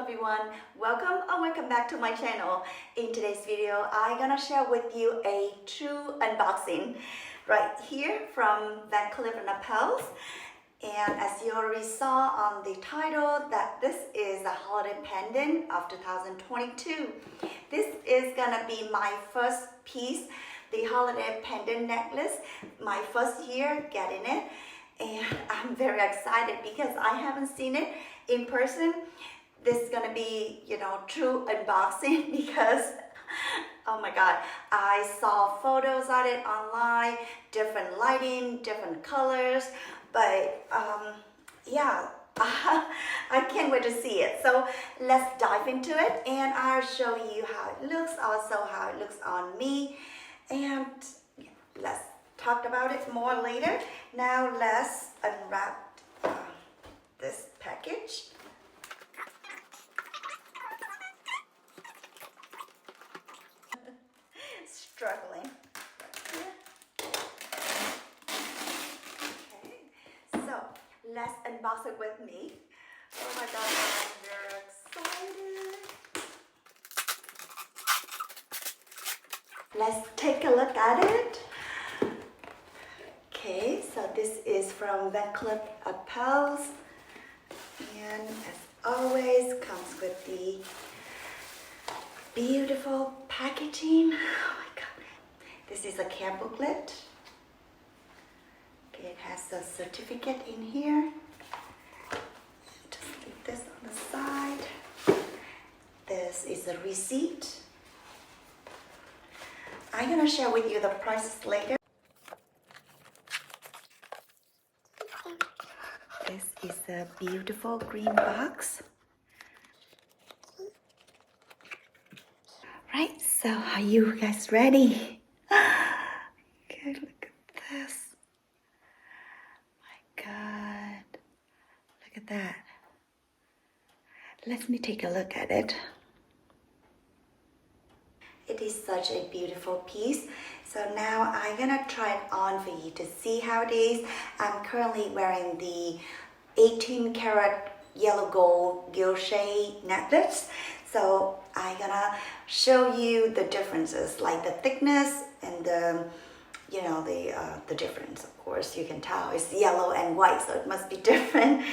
everyone, welcome back to my channel. In today's video, I'm gonna share with you a true unboxing right here from Cleef Arpels. And as you already saw on the title, that this is a holiday pendant of 2022. This is gonna be my first piece, the holiday pendant necklace, my first year getting it. And I'm very excited because I haven't seen it in person. This is gonna be, true unboxing because, oh my God, I saw photos of it online, different lighting, different colors, but yeah, I can't wait to see it. So let's dive into it and I'll show you how it looks, also how it looks on me, and let's talk about it more later. Now let's unwrap this package. Struggling. Okay, so let's unbox it with me. Oh my God, I'm very excited. Let's take a look at it. Okay, so this is from Cleef Arpels, and as always comes with the beautiful packaging. Oh my God, this is a care booklet. Okay, it has a certificate in here. Just leave this on the side. This is a receipt. I'm gonna share with you the prices later. This is a beautiful green box. Right, so are you guys ready? Okay, look at this. My God, look at that. Let me take a look at it. It is such a beautiful piece. So now I'm gonna try it on for you to see how it is. I'm currently wearing the 18 karat yellow gold guilloche necklace. So I'm gonna show you the differences, like the thickness and the difference. Of course, you can tell it's yellow and white, so it must be different.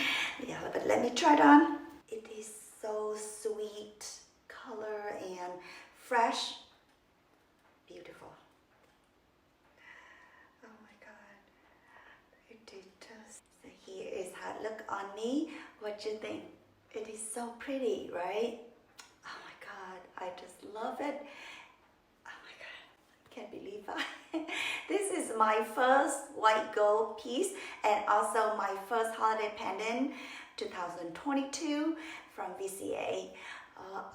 Yeah, but let me try it on. It is so sweet color and fresh, beautiful. Oh my God, it is just. So here is how it look on me. What do you think? It is so pretty, right? Oh my God, I just love it. Oh my God, I can't believe it. This is my first white gold piece and also my first holiday pendant 2022 from VCA.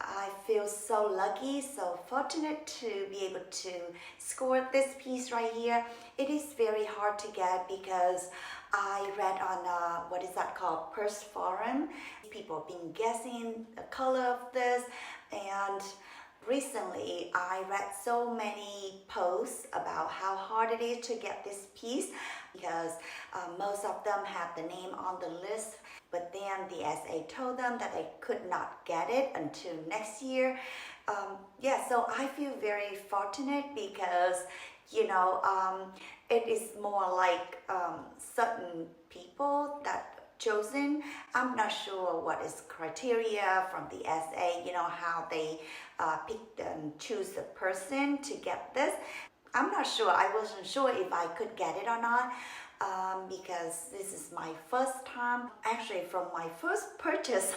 I feel so lucky, so fortunate to be able to score this piece right here. It is very hard to get because I read on what is that called, Purse Forum. People have been guessing the color of this, and recently I read so many posts about how hard it is to get this piece because most of them have the name on the list, but then the SA told them that they could not get it until next year. Yeah, so I feel very fortunate because it is more like certain people that chosen. I'm not sure what is criteria from the SA, how they pick and choose the person to get this. I'm not sure. I wasn't sure if I could get it or not because this is my first time. Actually, from my first purchase,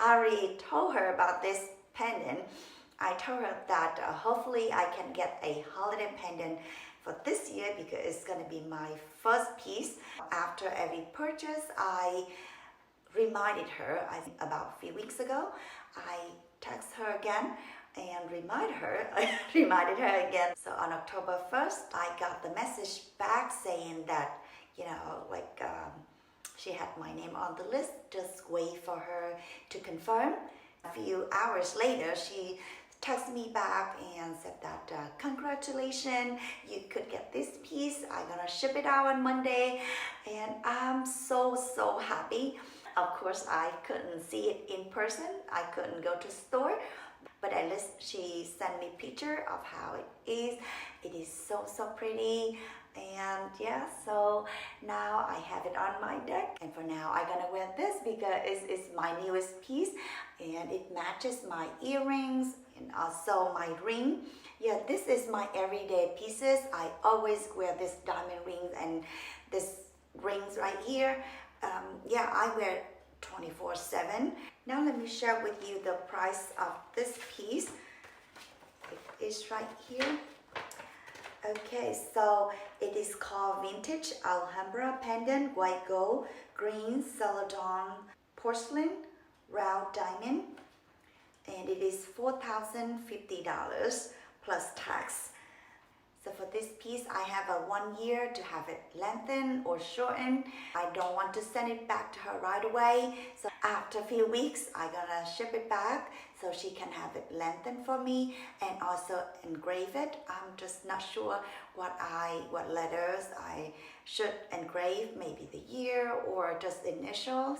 I already told her about this pendant. I told her that hopefully I can get a holiday pendant for this year because it's going to be my first piece. After every purchase, I reminded her, I think about a few weeks ago, I text her again and reminded her again. So on October 1st, I got the message back saying that, she had my name on the list, just wait for her to confirm. A few hours later, she texted me back and said that congratulations, you could get this piece. I'm gonna ship it out on Monday, and I'm so happy. Of course, I couldn't see it in person. I couldn't go to store, but at least she sent me picture of how it is. It is so pretty. And yeah, so now I have it on my deck, and for now I'm gonna wear this because it's my newest piece and it matches my earrings and also my ring. Yeah, this is my everyday pieces. I always wear this diamond rings and this rings right here. Yeah, I wear 24/7. Now let me share with you the price of this piece. It is right here. Okay, so it is called Vintage Alhambra Pendant White Gold Green Celadon Porcelain Round Diamond, and it is $4,050 plus tax. So for this piece, I have a 1 year to have it lengthened or shortened. I don't want to send it back to her right away. So after a few weeks, I'm gonna ship it back so she can have it lengthened for me and also engrave it. I'm just not sure what letters I should engrave, maybe the year or just initials.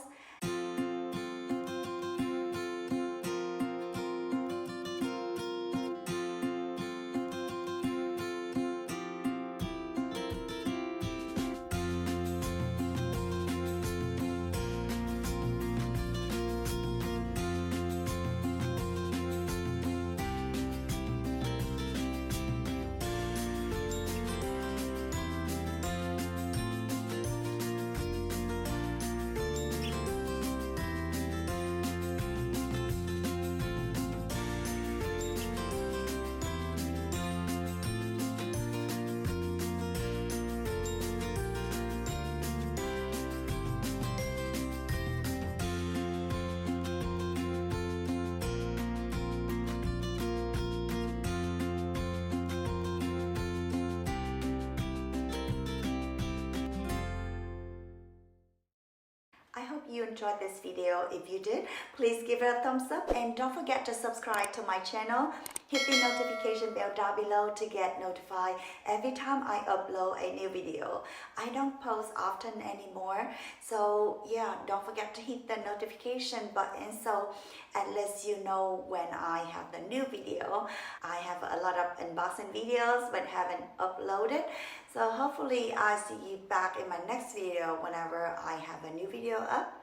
I hope you enjoyed this video. If you did, please give it a thumbs up and don't forget to subscribe to my channel. Hit the notification bell down below to get notified every time I upload a new video. I don't post often anymore, so yeah, don't forget to hit the notification button so at least you know when I have the new video. I have a lot of unboxing videos but haven't uploaded, so hopefully I'll see you back in my next video whenever I have a new video up.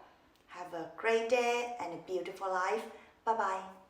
Have a great day and a beautiful life. Bye bye.